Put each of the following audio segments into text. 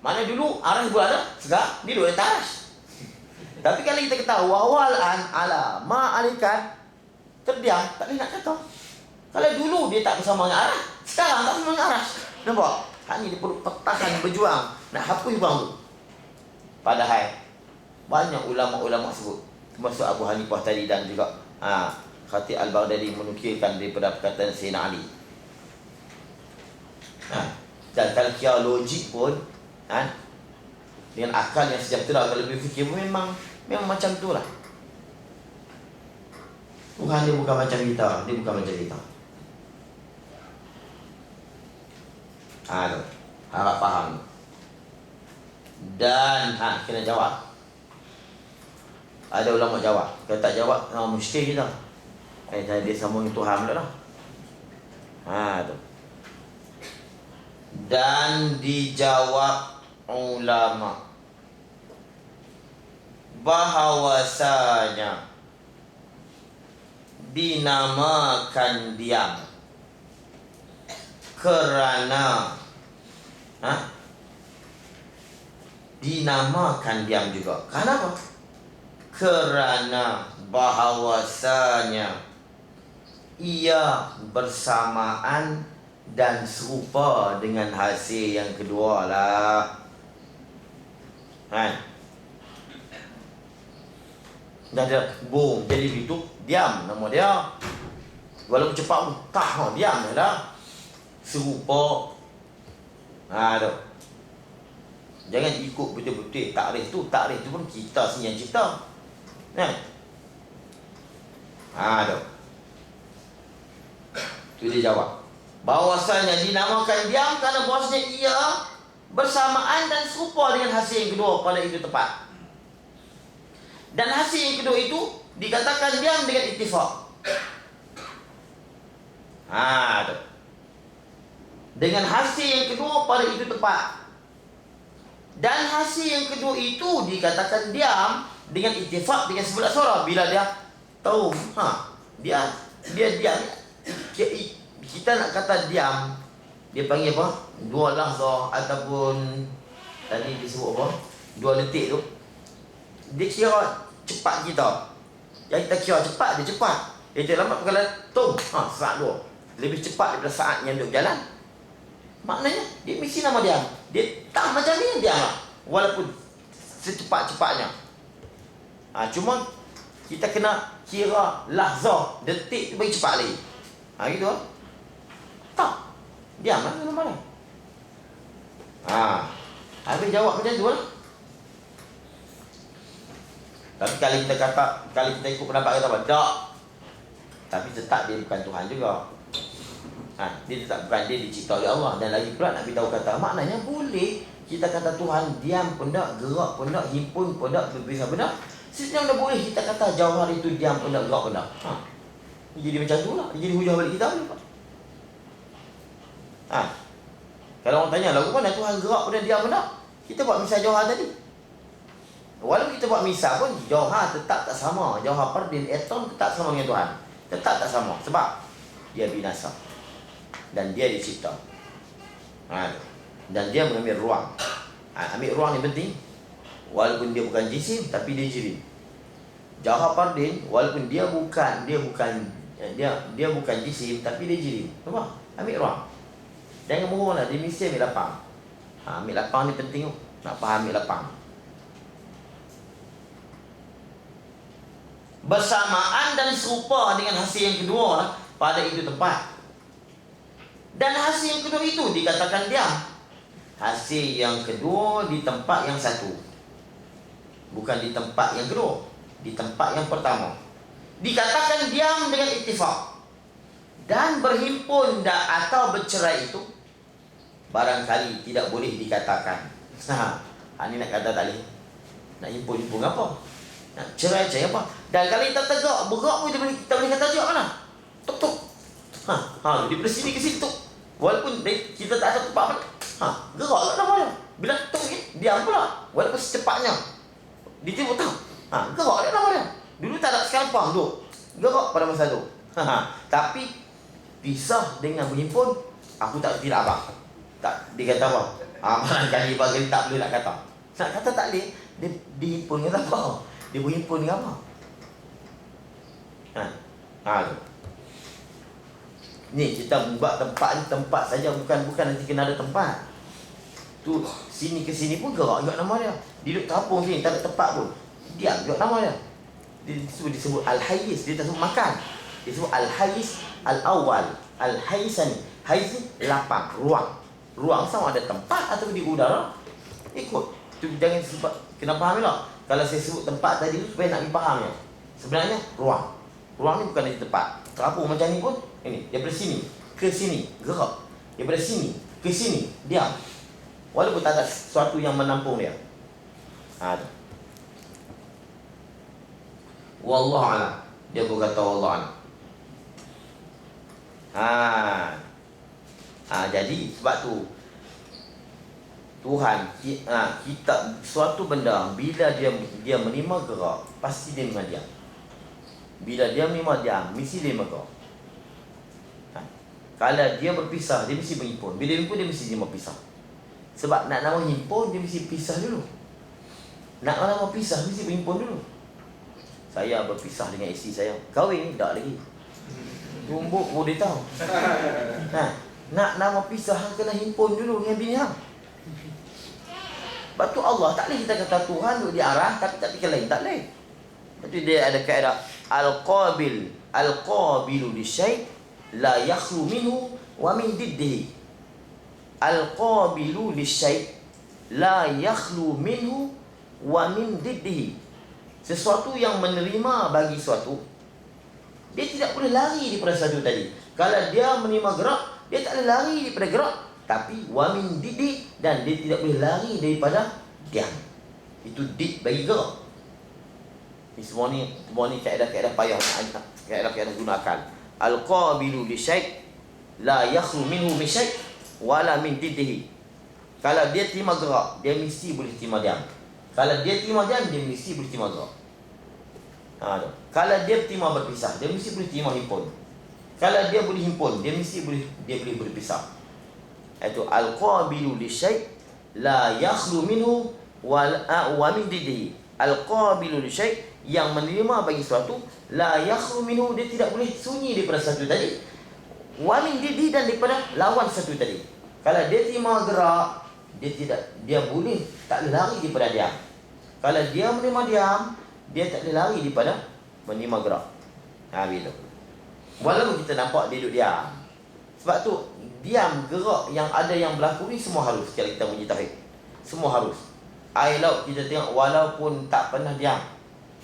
Mana dulu aras berada, sekarang dia duduk di atas. Tapi kalau kita kata wawalan ala ma'alikan, terdiam, tak boleh nak kata. Kalau dulu dia tak bersama dengan aras, sekarang tak bersama dengan aras. Nampak? Hak ni dia perlu pertahan berjuang nak hapus bang tu. Padahal banyak ulama-ulama sebut, termasuk Abu Hanifah tadi dan juga Khatib Al-Baghdadi menukilkan daripada perkataan Sayyidina Ali. Dan kalau kira logik pun dengan akal yang sejahtera, kalau berfikir memang macam tu lah. Tuhan dia bukan macam kita, dia bukan macam kita. Harap faham. Dan kena jawab. Ada ulama jawab. Kalau tak jawab, mesti kita. Dia sambung Tuhan pula lah. Tu. Dan dijawab ulama bahawasanya dinamakan diam kerana dinamakan diam juga. Kenapa? Kerana bahawasanya ia bersamaan dan serupa dengan hasil yang kedua lah. Dah ada boom, jadi begitu, diam nama dia. Walaupun cepat pun tak, diam dah. Serupa. Tu. Jangan ikut betul-betul takrif tu. Takrif tu pun kita sendiri yang cipta. Tu. Tu dia jawab. Bahawasanya dinamakan diam kerana bahawasanya ia bersamaan dan serupa dengan hasil yang kedua pada itu tepat. Dan hasil yang kedua itu dikatakan diam dengan ittifaq. Tu. Dengan hasil yang kedua pada itu tepat. Dan hasil yang kedua itu dikatakan diam dengan ittifaq, dengan sebelah suara. Bila dia tahu, dia diam. Kita nak kata diam, dia panggil apa? 2 lahzah ataupun tadi disebut apa? 2 detik tu. Dia kira cepat kita. Yang kita kira cepat, dia cepat. Dia lambat kalau saat 2. Lebih cepat daripada saat yang duduk jalan. Maknanya dia mesti nama diam. Dia tak macam ni diam lah. Walaupun secepat-cepatnya. Cuma kita kena kira lahzah, detik tu bagi cepat lagi. Gitu lah. Tak. Diam lah mana-mana. Habis jawab macam tu lah. Tapi kalau kita kata, kalau kita ikut pendapat kata apa? Tak. Tapi tetap dia bukan Tuhan juga. Dia tetap bukan, dia dicipta oleh Allah. Dan lagi pula nak beritahu kata, maknanya boleh kita kata Tuhan diam pun tak, gerak pun tak, himpun pun tak, berpisah pun tak. Sebenarnya dah boleh kita kata jauhar itu diam pun tak, gerak pun tak. Dia jadi macam tu lah. Dia jadi hujah balik kita pun. Kalau orang tanya, lagu mana Tuhan gerak pun diam pun tak? Kita buat misal jauhar tadi. Walaupun kita buat misal pun, jauhar tetap tak sama. Jauhar pardin, atom tetap sama dengan Tuhan. Tetap tak sama. Sebab dia binasa. Dan dia dicipta. Dan dia mengambil ruang. Ambil ruang ni penting. Walaupun dia bukan jisim, tapi dia jirim. Jauhar pardin, walaupun dia bukan jisim, tapi dia jirim. Nampak? Ambil ruang. Jangan bohong lah, dia mesti ambil lapang. Ambil lapang ni penting tu. Nak faham ambil lapang. Bersamaan dan serupa dengan hasil yang kedua lah, pada itu tempat. Dan hasil yang kedua itu dikatakan diam. Hasil yang kedua di tempat yang satu. Bukan di tempat yang kedua, di tempat yang pertama. Dikatakan diam dengan ittifaq. Dan berhimpun atau bercerai itu barangkali tidak boleh dikatakan. Ini nak kata tak boleh. Nak himpun apa? Nak cerai apa? Dan kalau kita tegak, bergerak pun kita boleh kata juga mana? Tuk-tuk. Daripada sini ke situ. Walaupun kita tak ada tempat mana. Gerak tak nama dia. Bila tuk ni, diam pula. Walaupun secepatnya. Dia tiba tahu. Gerak tak nama dia. Dulu tak ada, sekarang faham tu. Gerak pada masa tu. Tapi pisah dengan berhimpun, aku tak tidak abang. Tak, dia kata apa? Barangkali tak boleh nak kata. Nak kata tak boleh, dia dihimpun dengan apa? Dia berhimpun dengan apa? Ni kita buat tempat ni tempat saja, bukan nanti kena ada tempat. Tu sini ke sini pun gerak juga nama dia. Duduk terapung sini tak ada tempat pun, diam juga nama dia. Disebut al-hayyiz, dia tak sebut makan. Dia sebut al-hayyiz al-awwal, al-hayyizani. Hayyiz ni lapang, ruang. Ruang sama ada tempat atau di udara. Ikut. Tu jangan sebab kena faham tak? Kalau saya sebut tempat tadi tu supaya nak dipaham ya. Sebenarnya ruang. Ruang ni bukan di tempat. Terapung macam ni pun ini daripada sini ke sini gerak. Daripada sini ke sini diam. Walaupun tak ada sesuatu yang menampung dia. Wallahu a'lam. Dia berkata wallahu a'lam. Jadi sebab tu Tuhan kita suatu benda bila dia menerima gerak, pasti dia menerima diam. Bila dia menerima diam, mesti dia gerak. Kalau dia berpisah, dia mesti berhimpun. Bila dia berhimpun, dia mesti dia berpisah. Sebab nak nama himpun, dia mesti pisah dulu. Nak nama pisah, mesti berhimpun dulu. Saya berpisah dengan isteri saya, kahwin ni tak lagi. Tumbuk pun dia tahu. Nak nama pisah, kena himpun dulu dengan bini hang. Sebab tu Allah tak boleh kita kata Tuhan duduk di arah tapi tak fikir lain, tak boleh. Sebab tu dia ada kaedah al-qabilu li syai' la yakhlu minhu wa min diddihi. Al-qabilu li syai' la yakhlu minhu wa min diddihi. Sesuatu yang menerima bagi suatu, dia tidak boleh lari daripada satu tadi. Kalau dia menerima gerak, dia tak boleh lari daripada gerak. Tapi wamin didi, dan dia tidak boleh lari daripada diam. Itu did bagi gerak. Ini semua ni kaedah-kaedah payah, kaedah-kaedah guna akal. Al-qabilu li syai' la yakhlu minhu min syai' wala min diddihi. Kalau dia terima gerak, dia mesti boleh terima diam. Kalau dia terima diam, dia mesti boleh terima gerak. Kalau dia terima berpisah, dia mesti boleh terima himpun. Kalau dia boleh himpun, dia mesti boleh berpisah. Itu al-qabilu li syai' la yakhlu minhu wa min diddihi. Al-qabilu li syai', yang menerima bagi sesuatu, la yakhlu minhu, dia tidak boleh sunyi daripada satu tadi, wa min diddihi, dan daripada lawan satu tadi. Kalau dia terima gerak, dia boleh tak boleh lari daripada diam. Kalau dia menerima diam, dia tak boleh lari daripada menerima gerak. Begitu. Walaupun kita nampak dia duduk diam. Sebab tu diam, gerak yang ada yang berlaku ni semua harus. Kalau kita bunyi tauhid, semua harus. Air laut kita tengok walaupun tak pernah diam.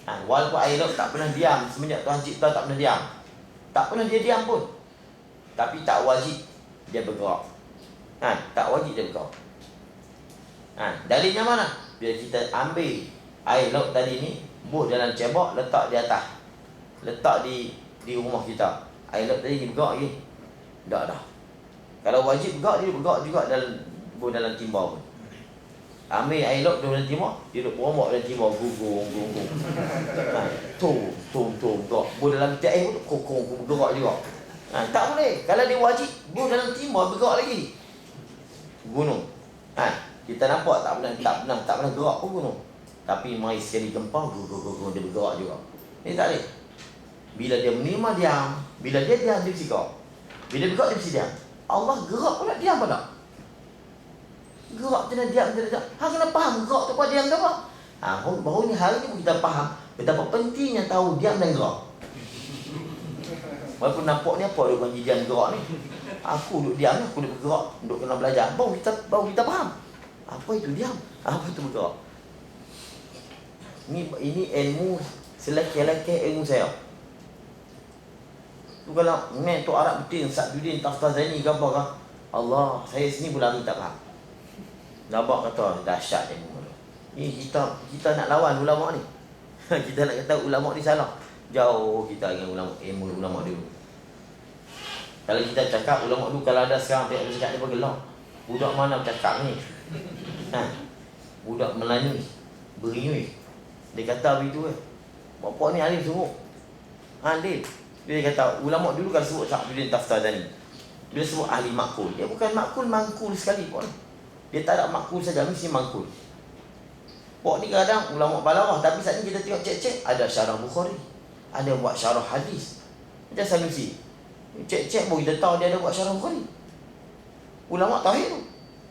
Walaupun air laut tak pernah diam, semenjak Tuhan cipta tak pernah diam. Tak pernah dia diam pun. Tapi tak wajib dia bergerak. Tak wajib dia bergerak. Dalilnya mana? Bila kita ambil air laut tadi ni, buh dalam cebok, letak di atas, letak di rumah kita. Air laut tadi ni bergerak lagi? Tak dah. Kalau wajib bergerak, dia bergerak juga dalam timba pun. Ambil air laut dalam timba, dia duduk beromok dalam timba, gugung. Tum, gerak. Dalam tiap air pun, kokong, bergerak juga. Tak boleh. Kalau dia wajib, dalam timba, bergerak lagi. Gunung. Kita nampak tak pernah gerak pun gunung. Tapi mai sekali gempa, dia bergerak juga. Ini tak boleh. Bila dia menerima diam, bila dia diam, dia mesti gerak. Bila bergerak, dia mesti diam. Allah gerak pula, diam pula. Gerak kena diam. Kena faham gerak tu apa, diam tu apa. Baru ni hari ni kita faham betapa pentingnya tahu diam dan gerak. Walaupun nampak ni apa dia kunci diam gerak ni. Aku duduk diam, aku duduk bergerak, duduk kena belajar. Baru kita faham. Apa itu diam? Apa itu bergerak? Ini ilmu selekeh-lekeh ilmu saya. Tu kalau tu Arab betul, Sa'duddin Taftazani gambar kan. Allah, saya sini bulan ni tak faham. Nampak kata dahsyat ilmu. Ni kita nak lawan ulama ni. Kita nak kata ulama ni salah. Jauh kita dengan ilmu ulama dulu. Kalau kita cakap ulama dulu, kalau ada sekarang dia cakap dia bergelak. Budak mana bercakap ni? Budak Melayu beriui. Dia kata begitu Bapak ni alim sungguh. Alim. Dia kata ulama dulu kalau sebut Sa'duddin Taftazani, dia sebut ahli makul. Dia bukan makul, mangkul sekali pun. Dia tak ada makul saja, mesti mangkul. Pok ni kadang ulama balawah, tapi saat ni kita tengok cek-cek, ada syarah Bukhari, ada buat syarah hadis. Macam Sanusi, cek-cek pun kita tahu dia ada buat syarah Bukhari. Ulama tauhid tu.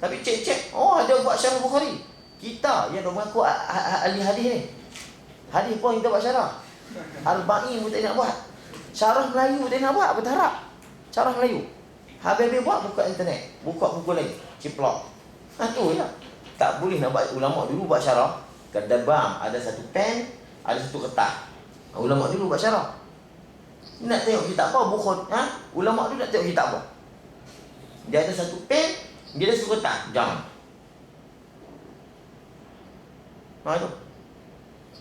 Tapi cek-cek, oh ada buat syarah Bukhari. Kita yang dah mengaku ahli hadis ni, hadis pun kita buat syarah. Arba'in pun tak nak buat. Syarah Melayu tak nak buat, apa tak harap? Syarah Melayu. Habis buat, buka internet, buka buku lain, ciplak. Tu je. Tak boleh nak buat. Ulama dulu buat syarah, kedebam, ada satu pen, ada satu kertas. Ulama dulu buat syarah. Nak tengok kitab apa? Bukhari. Ulama dulu nak tengok kitab apa? Dia ada satu pen, dia ada satu kertas. Jangan. Tu.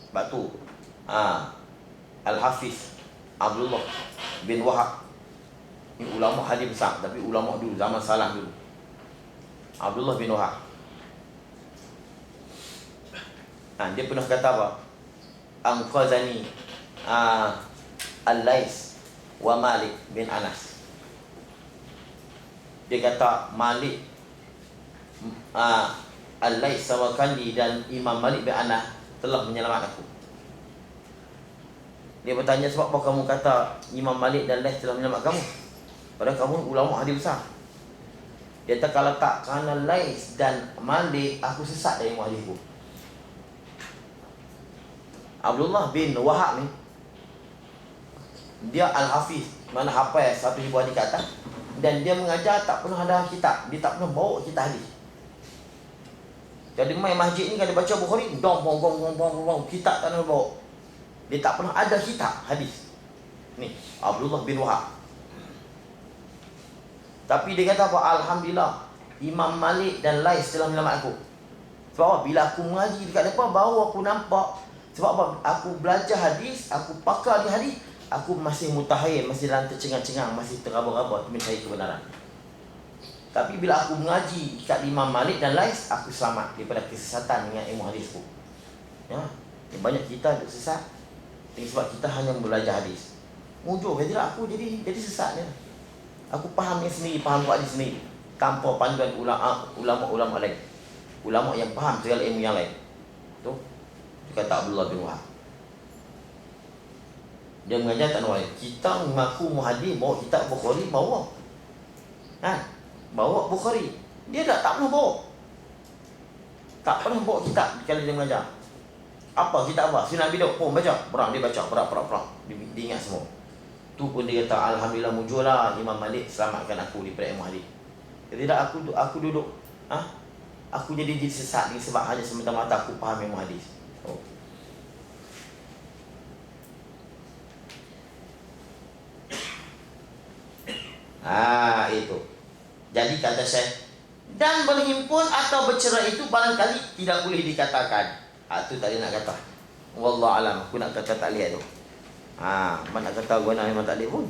Sebab tu Al-Hafiz Abdullah bin Wahab, ini ulama hadis besar, tapi ulama dulu zaman salah dulu. Abdullah bin Wahab, dia pernah kata apa? Anqazani Al-Lais wa Malik bin Anas. Dia kata Malik, Al-Lais Sawakandi dan Imam Malik bin Anas telah menyelamatkan aku. Dia bertanya, sebab apa kamu kata Imam Malik dan Lais telah menyelamatkan kamu? Padahal kamu ulama hadis besar. Dia kata, kalau tak kerana Lais dan Malik, aku sesat dari ilmu hadisku. Abdullah bin Wahab ni, dia Al-Hafiz, mana hafal 1,000 hadis ke atas, dan dia mengajar tak pernah ada kitab. Dia tak pernah bawa kitab hadis. Jadi main masjid ni kalau baca Bukhari, dong, kitab tak pernah bawa. Dia tak pernah ada kitab hadis. Ni Abdullah bin Wahab. Tapi dia kata apa? Alhamdulillah, Imam Malik dan Lais telah menyelamatkan aku. Sebab apa? Bila aku mengaji dekat depan, baru aku nampak. Sebab apa? Aku belajar hadis, aku pakar di hadis, aku masih mutahir, masih dalam tercengang-cengang, masih teraba-raba mencari kebenaran. Tapi bila aku mengaji dekat Imam Malik dan Lais, aku selamat daripada kesesatan dengan ilmu hadisku. Ya, banyak kita duk sesat sebab kita hanya belajar hadis. Mujur, jadilah aku jadi sesat dia. Aku faham yang sendiri, faham buat hadis sendiri, tanpa panduan ulama-ulama lain. Ulama yang faham segala ilmu yang lain. Tu kata Abdullah bin Wahab. Dia mengajar tak nak. Kita mengaku muhadis, bawa kitab Bukhari, bawa. Bawa Bukhari. Dia tak pernah bawa. Tak pernah bawa kitab kalau dia mengajar. Apa kitab apa? Sunan Abi Daud pun baca. Perang dia baca, perang. Dia ingat semua. Tu pun dia kata, alhamdulillah mujurlah Imam Malik selamatkan aku daripada ilmu hadis. Tidak aku duduk aku jadi sesat ni sebab hanya semata-mata aku faham ilmu hadis. Itu. Jadi kata Syekh, dan berhimpun atau bercerai itu barangkali tidak boleh dikatakan. Tu tadi nak kata. Wallahu alam, aku nak kata tak lihat tu. Mana kata guna memang tak lihat pun.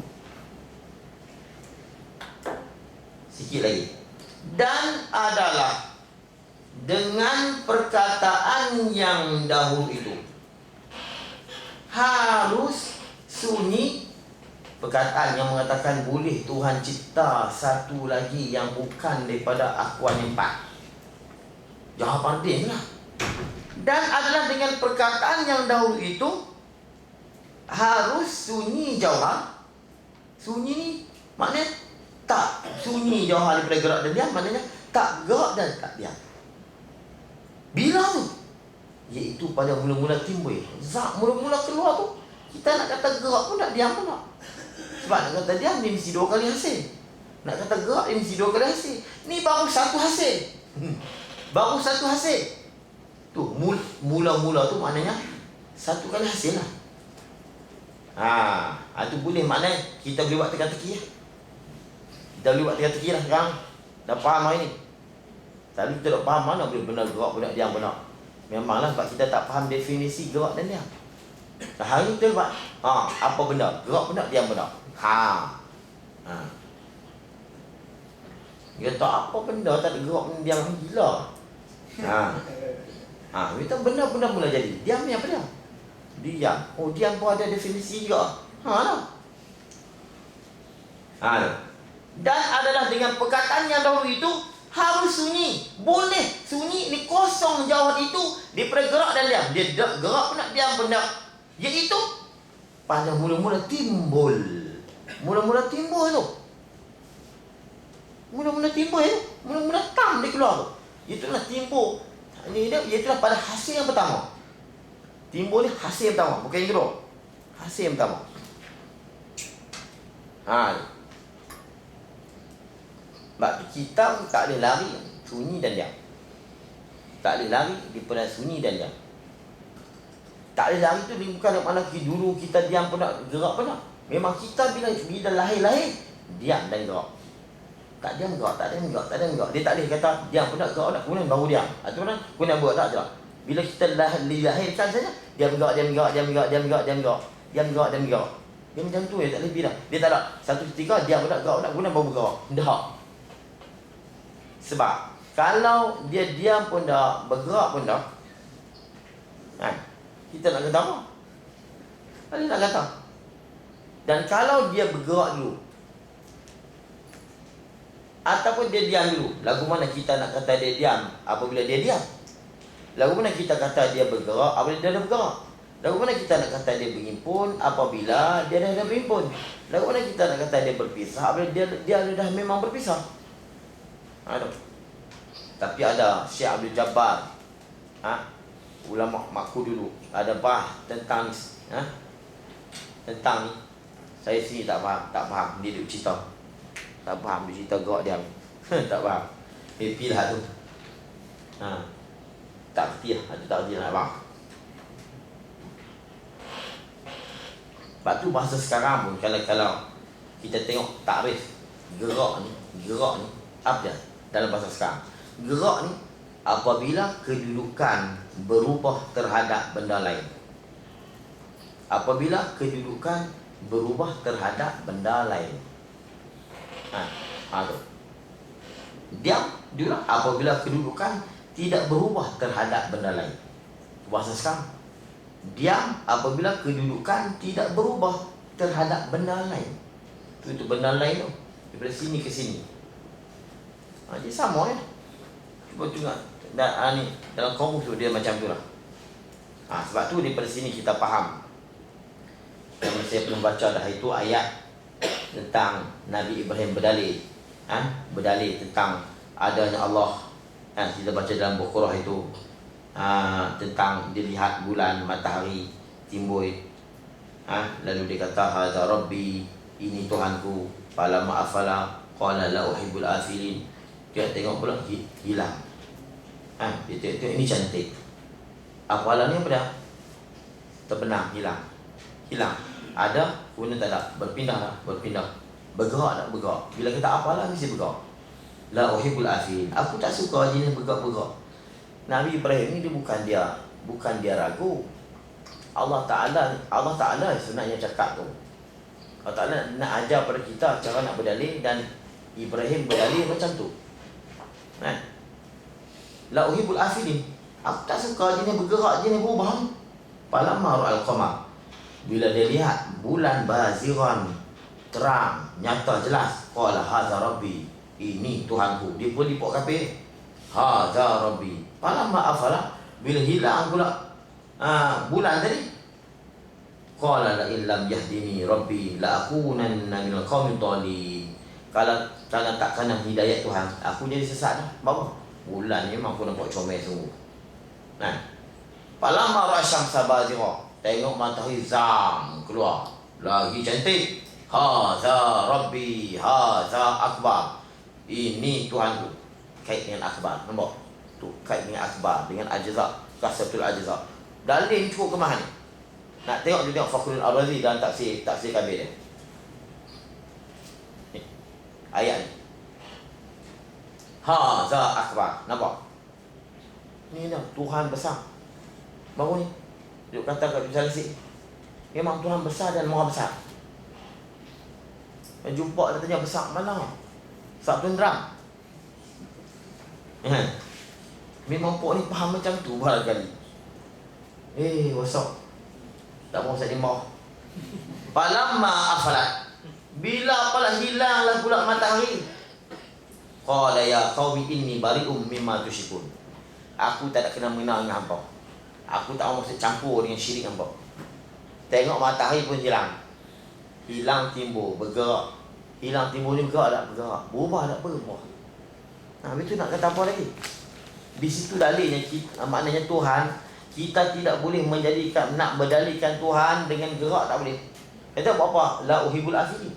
Sikit lagi. Dan adalah dengan perkataan yang dahulu itu harus sunyi. Perkataan yang mengatakan boleh Tuhan cipta satu lagi yang bukan daripada akuan yang 4. Jawapan dia lah. Dan adalah dengan perkataan yang dahulu itu harus sunyi jauhar. Sunyi ni maknanya tak sunyi jauhar daripada gerak dan diam, maknanya tak gerak dan tak diam. Bila tu? Iaitu pada mula-mula timbul. Zat mula-mula keluar tu, kita nak kata gerak pun tak diam pun tak. Sebab nak kata diam, dia mesti 2 kali hasil. Nak kata gerak, dia mesti 2 kali hasil. Ni baru satu hasil. Baru satu hasil. Tu, mula-mula tu maknanya 1 kali hasil lah. Tu boleh maknanya kita boleh buat teka-teki lah. Kita boleh buat teka-teki lah sekarang. Dah faham hari ni. Tapi kita tak faham mana boleh benar gerak, benar diam, benar. Memanglah sebab kita tak faham definisi gerak dan diam. Hari ni kita buat apa benda? Gerak benar, diam benar. Dia tak apa benda, tak ada gerak diam, gila. Kita benar-benar mula jadi. Diam ni apa dia? Diam. Diam pun ada definisi juga. Dan adalah dengan perkataan yang dahulu itu Harus sunyi. Boleh sunyi ni kosong jawab itu. Dia pernah gerak dan diam. Dia gerak pun nak, diam pun nak. Iaitu pada mula-mula timbul. Mula-mula timbul tu. Mula-mula timbul tu. Mula-mula tam dia keluar tu. Itulah timbul. Itulah pada hasil yang pertama. Timbul ni hasil yang pertama. Bukan yang kedua. Hasil yang pertama. Sebab kita tak boleh lari sunyi dan diam. Tak boleh lari daripada sunyi dan diam. Tak boleh lari tu bukan mana dulu kita diam pun nak, gerak pun nak. Memang kita bila lahir-lahir diam dan gerak. Tak diam gerak, tak diam gerak, tak diam gerak. Dia tak boleh kata diam pun nak, gerak nak, kemudian baru diam. Atau kemudian buat tak je. Bila kita lahirkan saja, diam gerak, diam gerak, diam gerak, diam gerak, diam gerak. Diam gerak, diam gerak. Dia macam tu, dia tak boleh bilang. Dia tak ada satu ketika diam pun nak, gerak nak, kemudian baru bergerak. Dah. Sebab kalau dia diam pun dah, bergerak pun dah, kita nak kata apa? Kita nak kata. Dan kalau dia bergerak dulu ataupun dia diam dulu, lagu mana kita nak kata dia diam apabila dia diam? Lagu mana kita kata dia bergerak apabila dia dah bergerak? Lagu mana kita nak kata dia berhimpun apabila dia dah berhimpun? Lagu mana kita nak kata dia berpisah apabila dia dah memang berpisah? Tapi ada Syekh Abdul Jabbar, ulama makku dulu, ada bahas tentang tentang ni. Saya sini tak faham dia duk cerita. Tak faham dia cerita gerak dia. Tak faham. Happy lah tu. Tak kerti lah, ada tak kerti nak faham. Sebab tu bahasa sekarang pun kalau kita tengok takrif gerak ni apa dia dalam bahasa sekarang? Gerak ni apabila kedudukan berubah terhadap benda lain. Apabila kedudukan berubah terhadap benda lain. Tu. Diam dulu apabila kedudukan tidak berubah terhadap benda lain. Bahasa sekarang. Diam apabila kedudukan tidak berubah terhadap benda lain. Itu benda lain tu. Daripada sini ke sini. Jadi sama ya. Cuba tengok ni dalam kamus tu dia macam tu lah. Sebab tu daripada sini kita faham. Yang saya belum baca dah itu ayat tentang Nabi Ibrahim berdalih. Berdalih tentang adanya Allah. Kita baca dalam Baqarah itu tentang dilihat bulan matahari timbul. Lalu dia kata hadza rabbi, ini Tuhanku. Falamma afala qala la uhibbul afilin. Dia tengok pula hilang. Dia tengok ini cantik. Apalah ni apa dah? Terbenam, hilang. Ada, kemudian tak ada. Berpindah. Bergerak tak bergerak. Bila kita apalah mesti bergerak. La uhibbul afilin. Aku tak suka jenis bergerak. Nabi Ibrahim ni dia bukan dia ragu. Allah Ta'ala sebenarnya cakap tu. Allah Ta'ala nak ajar pada kita cara nak berdalih, dan Ibrahim berdalih macam tu. La uhibbul afilin. Aku tak suka jenis bergerak, jenis berubah ni. Falamma ra'al qamar. Bila dia lihat bulan baziran, terang, nyata, jelas. Qala hadza rabbi. Ini Tuhanku. Dia pun lipuk kafir. Hadza rabbi. Falamma afala. Bila hilang pula bulan tadi. Qala la illam yahdini rabbi la akunanna minal qaumid dhalin. Kalau tak kena hidayat Tuhan, aku jadi sesat dah. Bapak, bulan ni memang aku nampak comel sungguh. Falamma rasyamsa bazira. Tengok matahari zam keluar. Lagi cantik. Hadza rabbi, hadza akbar. Ini Tuhanku. Kait dengan akbar. Nampak? Tu kait dengan akbar, dengan ajza, kasatul ajza. Dalil cukup kemah ni. Nak tengok dia tengok Fakhrul Ar-Razi dalam tafsir Kabir dia. Ni. Ayat ni. Hadza akbar. Nampak? Ni dah Tuhan besar. Baru ni dia kata kat Bisalisi, memang Tuhan besar dan maha besar. Jumpa dia tanya besar mana? Besar tenteram. Memang pok ni faham macam tu barangkali. Wasap. Tak mau saya dimau. Falamma afalat. Bila pula hilanglah pula matahari. Qala ya qaumi inni bari'um mimma tusyrikun. Aku tak nak kena mengenal dengan hangpa. Aku tak mahu campur dengan syirik hangpa. Tengok matahari pun hilang. Hilang timbul, bergerak. Hilang timbul ni bergerak tak? Bergerak. Berubah tak? Berubah. Habis tu nak kata apa lagi? Di situ dalilnya, maknanya Tuhan, kita tidak boleh menjadikan, nak berdalilkan Tuhan dengan gerak, tak boleh. Kata buat apa? La uhibul afidin.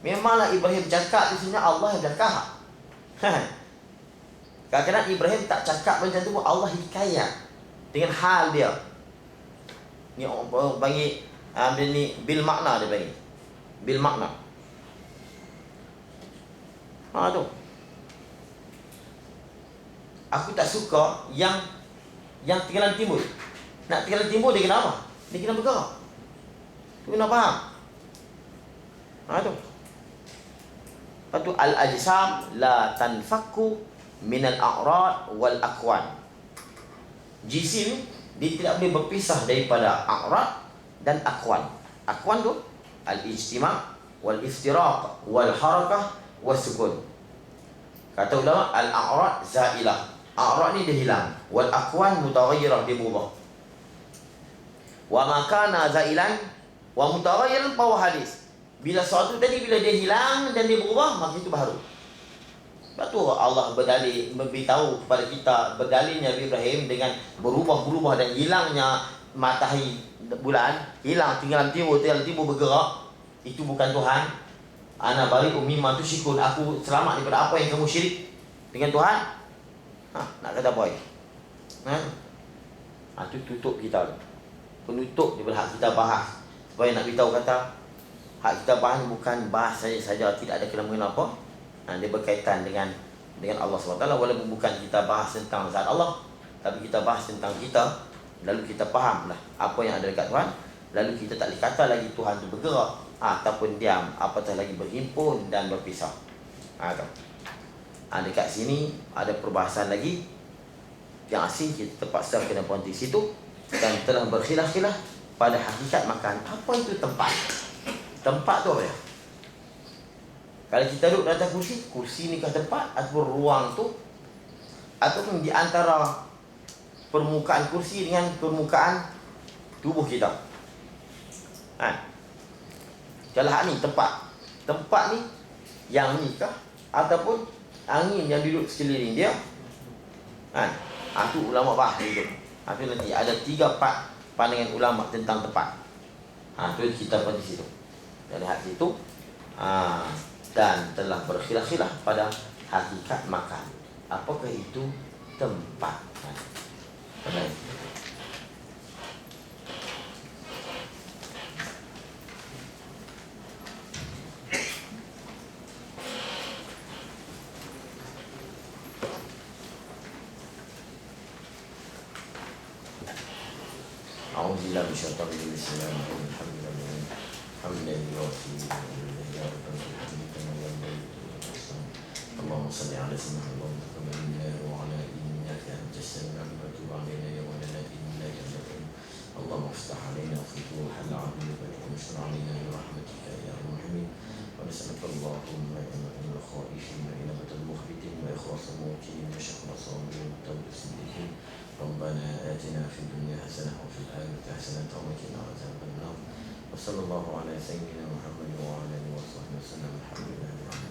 Memanglah Ibrahim cakap di sini, Allah yang cakap. Kadang-kadang Ibrahim tak cakap macam tu, Allah hikayat dengan hal dia. Ni orang panggil ni bil makna, dia panggil bil makna. Tu aku tak suka yang tinggalan timbul. Nak tinggalan timbul dia kena apa? Dia kena bergerak. Tu kena faham. Tu. Lepas tu al-ajsam la tanfakku minal a'rad wal akwan. Jisim dia tidak boleh berpisah daripada a'rad dan akwan. Akwan tu al-ijtima' wal iftiraq wal harakah was sukun. Kata ulama al-a'rad zailah. A'rad ni dia hilang. Wal akwan mutaghayyirah, dia berubah. Wa ma kana zailan wa mutaghayyiran fa hadis. Bila sesuatu tadi, bila dia hilang dan dia berubah, maka itu baru. Sebab tu Allah berdalil, memberitahu kepada kita berdalilnya Ibrahim dengan berubah-berubah dan hilangnya matahari bulan, hilang tinggalan timur bergerak. Itu bukan Tuhan. Ana bari'um mimma tusyrikun. Aku selamat daripada apa yang kamu syirik dengan Tuhan. Nak kata apa lagi? Itu tutup kita. Penutup daripada hak kita bahas. Supaya nak beritahu kata hak kita bahas bukan bahas saja, tidak ada kena mengenal apa. Dia berkaitan dengan Allah SWT. Walaupun bukan kita bahas tentang zat Allah, tapi kita bahas tentang kita. Lalu kita fahamlah apa yang ada dekat Tuhan. Lalu kita tak boleh kata lagi Tuhan itu bergerak ataupun diam, apatah lagi berhimpun dan berpisah. Dekat sini ada perbahasan lagi yang asing, kita terpaksa kena berhenti situ. Dan telah berkhilaf-khilaf pada hakikat makan. Apa itu tempat? Tempat tu apa ya? Kalau kita duduk di atas kursi ni kah tempat ataupun ruang tu, ataupun di antara permukaan kursi dengan permukaan tubuh kita. Kalau hak ni tempat ni yang ni kah ataupun angin yang duduk sekeliling dia? Tu ulama bahas itu. Itu nanti ada 3 part pandangan ulama tentang tempat. Tu kita pada situ. Dari hak situ dan telah berkhilaf-khilaf pada hakikat makan. Apakah itu tempat? Baik. A'udzubillahi minasyaitonir rajim. Bismillahirrahmanirrahim. Allahumma salli ala sayyidina Muhammad wa ala innaka antas sami'ul alim wa ala innaka antal Allahumma iftah alaina futuhal 'alim wa anshur alaina bi rahmatika ya arhamar wa nas'aluka Allahumma inna khaifin wa inabatal mukhbitin wa ikhlasa muqim wa shukra sabirin wa tawfiqin. ربنا آتنا في الدنيا حسنة وفي الآخرة حسنة وقنا عذاب النار وصلى الله على سيدنا محمد وعلى آله وصحبه وسلم. الحمد لله.